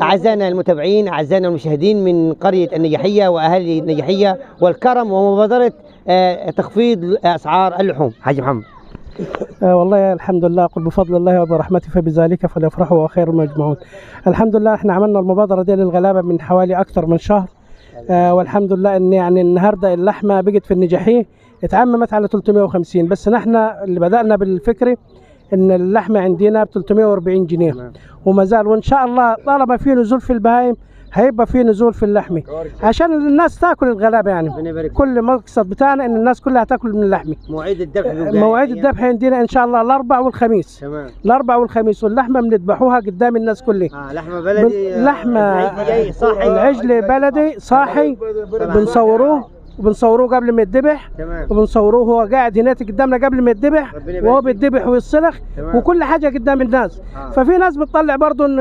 أعزائنا المتابعين، أعزائنا المشاهدين من قرية النجاحية وأهالي النجاحية والكرم ومبادرة تخفيض أسعار اللحوم. حاج محمد. والله الحمد لله، قل بفضل الله وبرحمته فبذلك فليفرحوا وخير مجمعون. الحمد لله احنا عملنا المبادرة دي للغلابة من حوالي أكثر من شهر، والحمد لله ان يعني النهارده اللحمة بقت في النجاحية اتعممت على 350، بس نحن اللي بدأنا بالفكرة ان اللحمة عندنا ب 340 جنيه وما زال، وان شاء الله طالما في نزول في البهايم هيبقى في نزول في اللحمة عشان الناس تاكل الغلابة. يعني كل مقصد بتاعنا ان الناس كلها تاكل من اللحمة. مواعيد الذبح مواعيد الذبح عندنا ان شاء الله الاربع والخميس. تمام. الاربع والخميس، واللحمة بنذبحوها قدام الناس كلها. لحمة بلدي، لحمة العجل بلدي صاحي، وبنصوروه قبل ما يتذبح، وبنصوروه هو قاعد هناك قدامنا قبل ما يتذبح وهو بيتذبح ويتصلخ وكل حاجة قدام الناس. ففي ناس بتطلع برضه ان